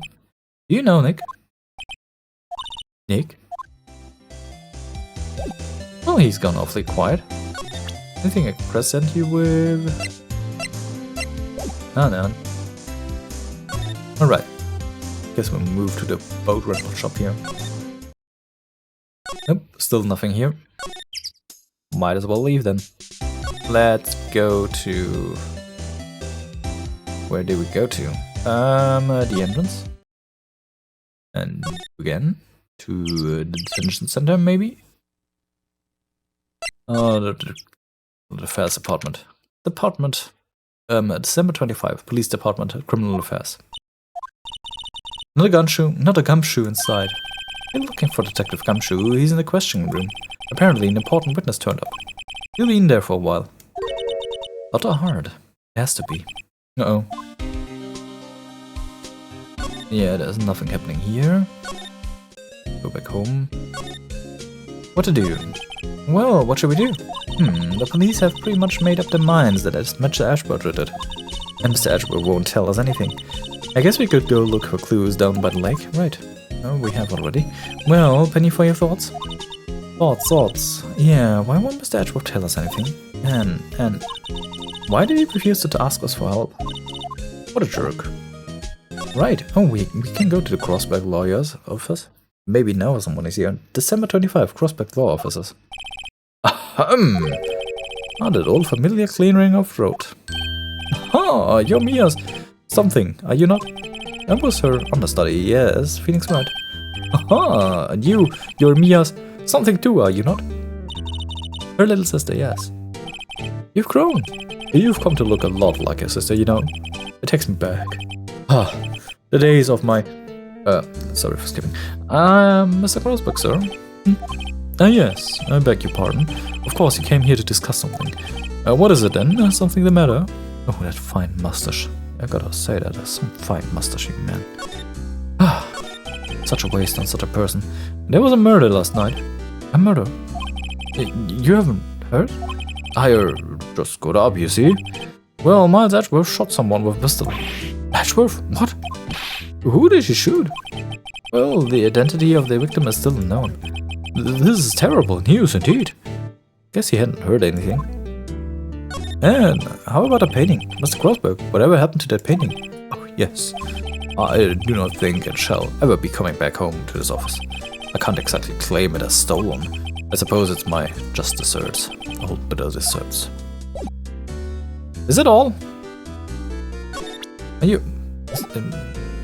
Do you know, Nick? Nick? Well, he's gone awfully quiet. Anything I can present you with? Oh, no. Alright. Guess we'll move to the boat rental shop here. Nope, still nothing here. Might as well leave then. Let's go to... Where did we go to? The entrance. And again, to the detention center, maybe? Oh, the affairs department. December 25, police department, criminal affairs. Not a gumshoe inside. You're looking for Detective Gumshoe. He's in the questioning room. Apparently an important witness turned up. He'll be in there for a while. Not hard. It has to be. Uh-oh. Yeah, there's nothing happening here. Go back home. What to do? Well, what should we do? The police have pretty much made up their minds that it's Mr. Edgeworth did it. And Mr. Edgeworth won't tell us anything. I guess we could go look for clues down by the lake, right? Oh, we have already. Well, penny for your thoughts? Thoughts. Yeah, why won't Mr. Edgeworth tell us anything? And why did he refuse to ask us for help? What a jerk. Right, oh, we can go to the Crossback Lawyer's office. Maybe now someone is here. December 25, Crossback Law Officers. Ahem! Ah, that old familiar clearing of throat. Ah, you're Mia's something, are you not? I was her understudy, yes, Pheonix Wright. Aha, and you're Mia's something too, are you not? Her little sister, yes. You've grown. You've come to look a lot like your sister, you know. It takes me back. Ah, the days of my... sorry for skipping. Mr. Crossback, sir? Yes, I beg your pardon. Of course, you came here to discuss something. What is it then? Something the matter? Oh, that fine mustache. I gotta say that, some fine mustache, man. Ah, such a waste on such a person. There was a murder last night. A murder? You haven't heard? I just got up, you see. Well, Miles Edgeworth shot someone with a pistol. Edgeworth? What? Who did he shoot? Well, the identity of the victim is still unknown. This is terrible news indeed. Guess he hadn't heard anything. And how about a painting? Mr. Crossback, whatever happened to that painting? Oh, yes. I do not think it shall ever be coming back home to this office. I can't exactly claim it as stolen. I suppose it's my just desserts. Old bitter desserts. Is it all? Are you...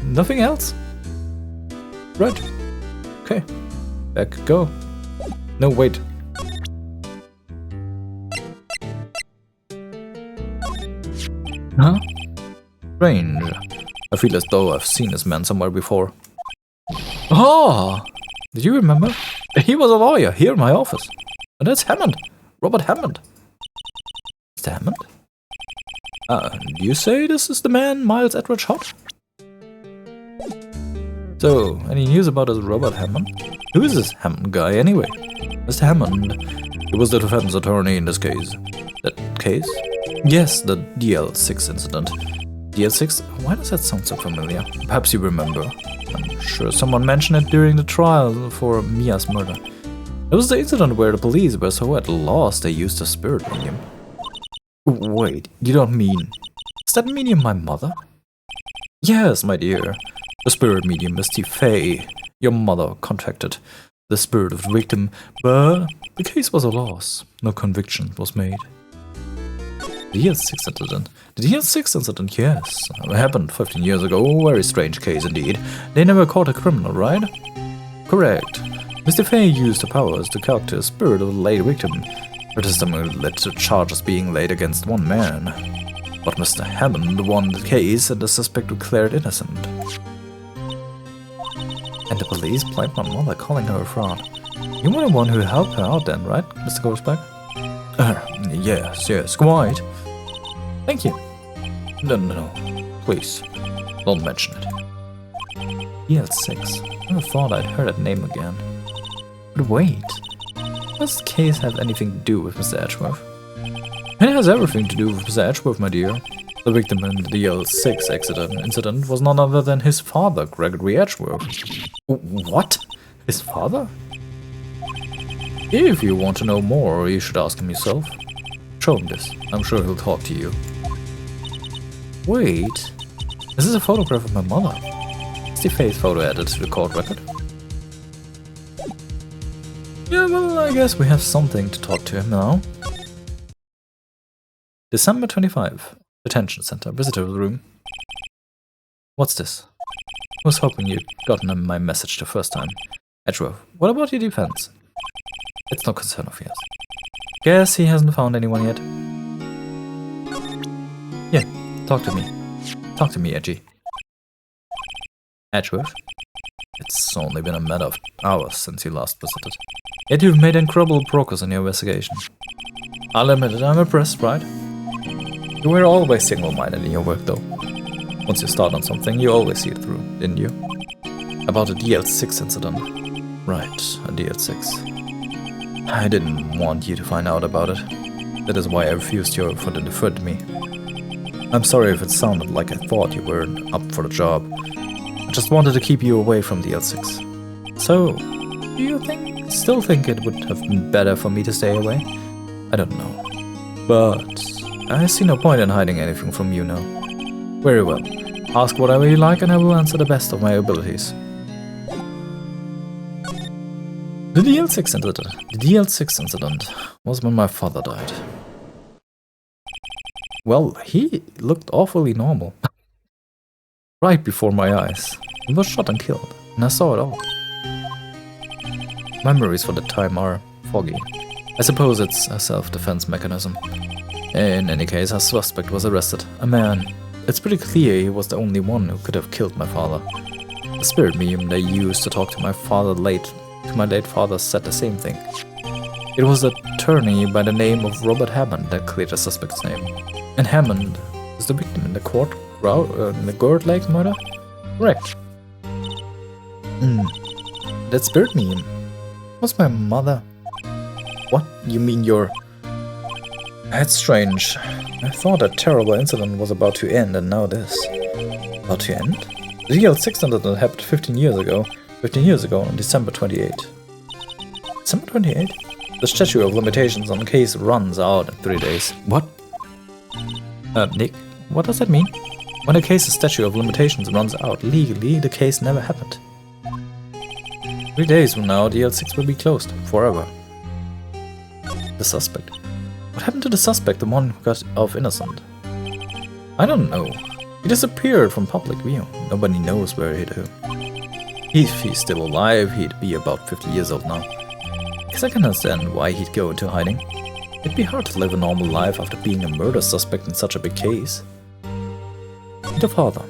nothing else? Right. Okay. Back go. No, wait. Huh? Strange. I feel as though I've seen this man somewhere before. Oh! Did you remember? He was a lawyer here in my office. And that's Hammond. Robert Hammond. Mr. Hammond? Do you say this is the man Miles Edward shot? So, any news about this Robert Hammond? Who is this Hammond guy anyway? Mr. Hammond. He was the defense attorney in this case. That case? Yes, the DL6 incident. DL6? Why does that sound so familiar? Perhaps you remember. I'm sure someone mentioned it during the trial for Mia's murder. It was the incident where the police were so at a loss they used a spirit medium. Wait, you don't mean... Is that medium my mother? Yes, my dear. The spirit medium is Faye. Your mother contacted the spirit of the victim, but the case was a loss. No conviction was made. The DL6 incident? The DL6 incident, yes. It happened 15 years ago. Very strange case indeed. They never caught a criminal, right? Correct. Mr. Faye used the powers to calculate the spirit of the late victim. Her testimony led to charges being laid against one man. But Mr. Hammond won the case and the suspect declared innocent. And the police blamed my mother, calling her a fraud. You were the one who helped her out then, right, Mr. Ghostback? Yes, quite. Thank you. No. Please, don't mention it. DL6. I never thought I'd heard that name again. But wait. Does this case have anything to do with Mr. Edgeworth? It has everything to do with Mr. Edgeworth, my dear. The victim in the DL6 incident was none other than his father, Gregory Edgeworth. What? His father? If you want to know more, you should ask him yourself. Show him this. I'm sure he'll talk to you. Wait. This is a photograph of my mother. Is the face photo added to the court record? Yeah, well, I guess we have something to talk to him now. December 25. Detention Center. Visitor room. What's this? I was hoping you'd gotten my message the first time. Edgeworth, what about your defense? It's no concern of yours. Guess he hasn't found anyone yet. Yeah, talk to me. Talk to me, Edgy. Edgeworth? It's only been a matter of hours since you last visited. Yet you've made incredible progress in your investigation. I'll admit it, I'm impressed, right? You were always single-minded in your work, though. Once you start on something, you always see it through, didn't you? About the DL6 incident. Right, a DL6. I didn't want you to find out about it. That is why I refused your offer to defer to me. I'm sorry if it sounded like I thought you weren't up for the job. I just wanted to keep you away from DL6. So, do you still think it would have been better for me to stay away? I don't know. But I see no point in hiding anything from you now. Very well. Ask whatever you like and I will answer the best of my abilities. The DL6 incident was when my father died. Well, he looked awfully normal. Right before my eyes. He was shot and killed, and I saw it all. Memories for the time are foggy. I suppose it's a self-defense mechanism. In any case, a suspect was arrested, a man. It's pretty clear he was the only one who could have killed my father. The spirit medium they used to talk to my late father said the same thing. It was an attorney by the name of Robert Hammond that cleared the suspect's name. And Hammond is the victim in the Gourd Lake murder? Correct. That spirit medium was my mother. What? You mean your... That's strange. I thought that terrible incident was about to end, and now this. About to end? The DL6 incident happened 15 years ago. 15 years ago, on December 28. December 28? The statute of limitations on the case runs out in 3 days. What? Nick, what does that mean? When a case's statute of limitations runs out legally, the case never happened. 3 days from now, DL6 will be closed. Forever. The suspect. What happened to the suspect, the one who got off innocent? I don't know. He disappeared from public view. Nobody knows where he is. If he's still alive, he'd be about 50 years old now. I guess I can understand why he'd go into hiding. It'd be hard to live a normal life after being a murder suspect in such a big case. your father.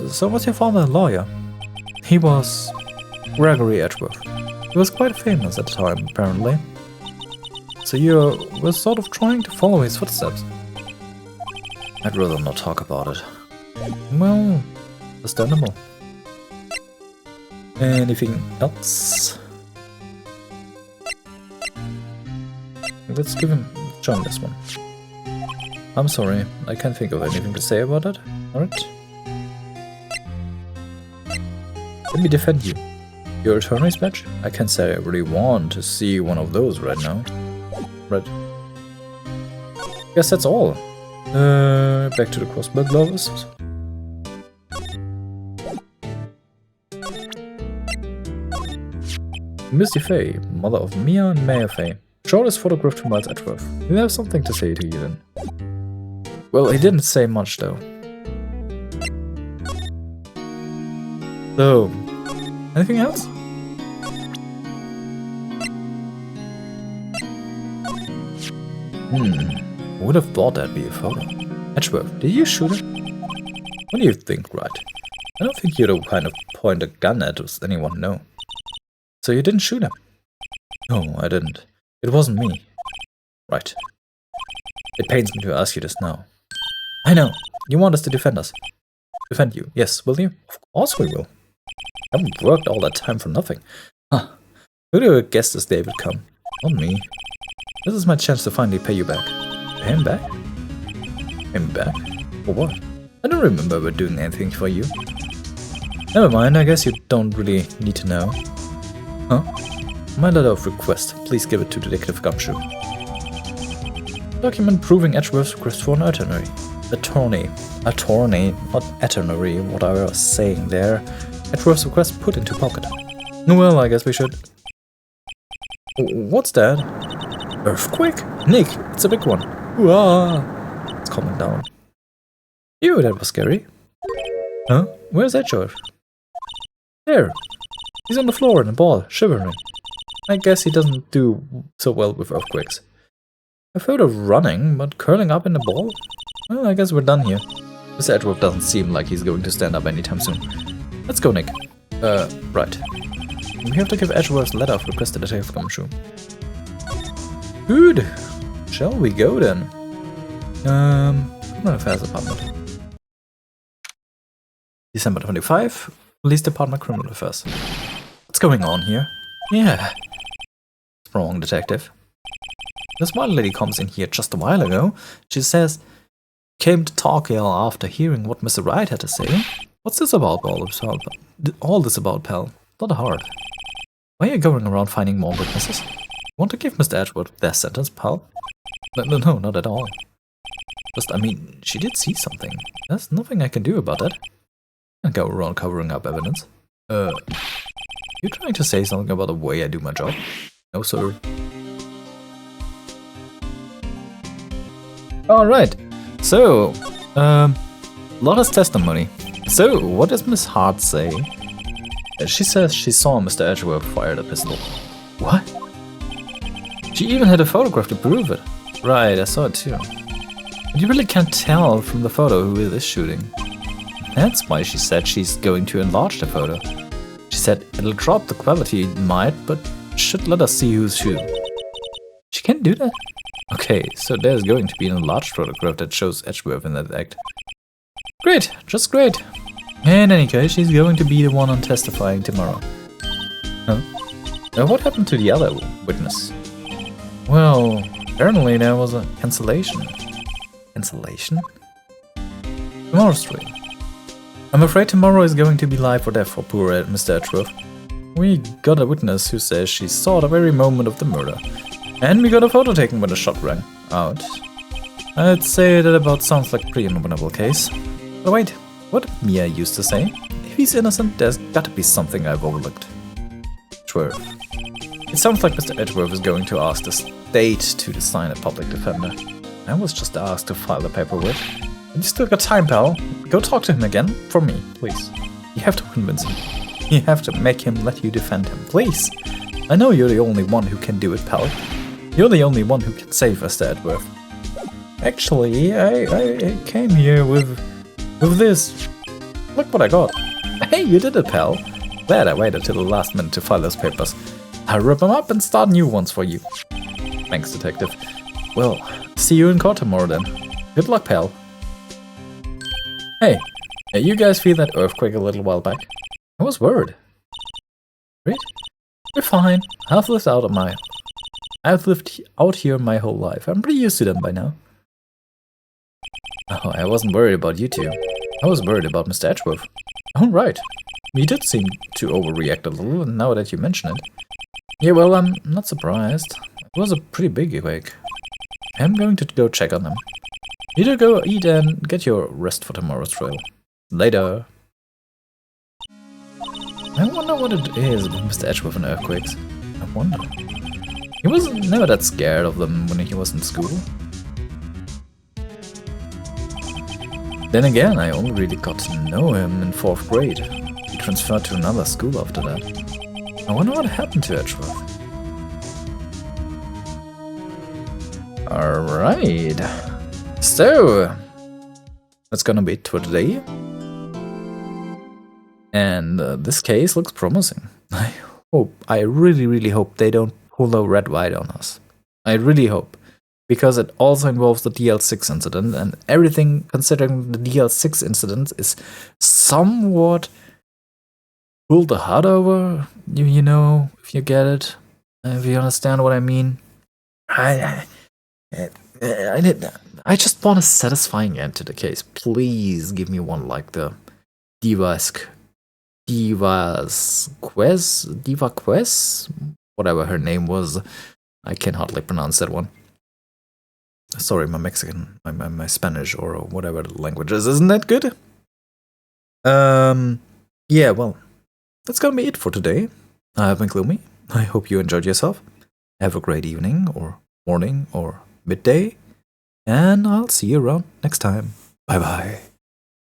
So was your father a lawyer? He was Gregory Edgeworth. He was quite famous at the time, apparently. So you were sort of trying to follow his footsteps. I'd rather not talk about it. Well, understandable. Anything else? Let's give him John this one. I'm sorry, I can't think of anything to say about it. Alright. Let me defend you. Your attorney's badge? I can't say I really want to see one of those right now. Right. Guess that's all. Back to the crossbow gloves. Misty Fay, mother of Mia and Maya Fay. Shortest photograph to Miles Edgeworth. He'll have something to say to you then. Well, he didn't say much though. So, anything else? Who would have thought that'd be a photo? Edgeworth, did you shoot him? What do you think, Wright? I don't think you're the kind of point a gun at anyone, no. So you didn't shoot him? No, I didn't. It wasn't me. Right. It pains me to ask you this now. I know. You want us to defend us. Defend you. Yes, will you? Of course we will. I haven't worked all that time for nothing. Huh. Who do you guess this day would come? Not me. This is my chance to finally pay you back. Pay him back? Pay him back? For what? I don't remember ever doing anything for you. Never mind, I guess you don't really need to know. Huh? My letter of request. Please give it to Detective Gumshoe. Document proving Edgeworth's request for an attorney. Attorney, not attorney, what I was saying there. Edgeworth's request put into pocket. Well, I guess we should... What's that? Earthquake? Nick, it's a big one. Hooah! It's calming down. Ew, that was scary. Huh? Where's Edgeworth? There. He's on the floor in a ball, shivering. I guess he doesn't do so well with earthquakes. I've heard of running, but curling up in a ball? Well, I guess we're done here. Mr. Edgeworth doesn't seem like he's going to stand up anytime soon. Let's go, Nick. Right. We have to give Edgeworth's letter of request to Detective Gumshoe. Good. Shall we go then? Criminal Affairs Department. December 25, Police Department Criminal Affairs. What's going on here? Yeah. What's wrong, Detective? This one lady comes in here just a while ago. She says, came to talk here after hearing what Mr. Wright had to say. What's this about, all this about, pal? Not hard. Why are you going around finding more witnesses? Want to give Mr. Edgeworth their sentence, pal? No, not at all. Just, I mean, she did see something. There's nothing I can do about that. I can't go around covering up evidence. You trying to say something about the way I do my job? No, sir. Alright, so, Lotta's testimony. So, what does Miss Hart say? She says she saw Mr. Edgeworth fire the pistol. What? She even had a photograph to prove it. Right, I saw it too. But you really can't tell from the photo who it is shooting. That's why she said she's going to enlarge the photo. She said it'll drop the quality, it might, but should let us see who's shooting. She can't do that? Okay, so there's going to be an enlarged photograph that shows Edgeworth in that act. Great, just great. In any case, she's going to be the one on testifying tomorrow. Huh? Now what happened to the other witness? Well, apparently there was a cancellation. Cancellation? Tomorrow's stream. I'm afraid tomorrow is going to be life or death for poor Mr. Edgeworth. We got a witness who says she saw the very moment of the murder. And we got a photo taken when the shot rang out. I'd say that about sounds like a pretty nominable case. But wait, what did Mia used to say? If he's innocent, there's gotta be something I've overlooked. Edgeworth. It sounds like Mr. Edgeworth is going to ask the state to assign a public defender. I was just asked to file the paperwork. And you still got time, pal. Go talk to him again, for me, please. You have to convince him. You have to make him let you defend him, please. I know you're the only one who can do it, pal. You're the only one who can save Mr. Edgeworth. Actually, I came here with With this, look what I got. Hey, you did it, pal. Glad I waited till the last minute to file those papers. I'll rip them up and start new ones for you. Thanks, detective. Well, see you in court tomorrow then. Good luck, pal. Hey, you guys feel that earthquake a little while back? I was worried. Great. We're fine. I've lived out here my whole life. I'm pretty used to them by now. Oh, I wasn't worried about you two. I was worried about Mr. Edgeworth. Oh, right. He did seem to overreact a little, now that you mention it. Yeah, well, I'm not surprised. It was a pretty big earthquake. I'm going to go check on them. You two go eat and get your rest for tomorrow's trail. Later. I wonder what it is with Mr. Edgeworth and earthquakes. I wonder. He was never that scared of them when he was in school. Then again, I only really got to know him in 4th grade. He transferred to another school after that. I wonder what happened to Edgeworth. Alright. So, that's gonna be it for today. And this case looks promising. I really hope they don't pull a red white on us. I really hope. Because it also involves the DL6 incident, and everything considering the DL6 incident is somewhat pull the HUD over, you know, if you get it, if you understand what I mean. I just want a satisfying end to the case. Please give me one like the Diva Quest, whatever her name was. I can hardly pronounce that one. Sorry, my Mexican, my Spanish or whatever the language is, isn't that good? Yeah, well, that's gonna be it for today. I've been Gloomy. I hope you enjoyed yourself. Have a great evening, or morning, or midday, and I'll see you around next time. Bye bye.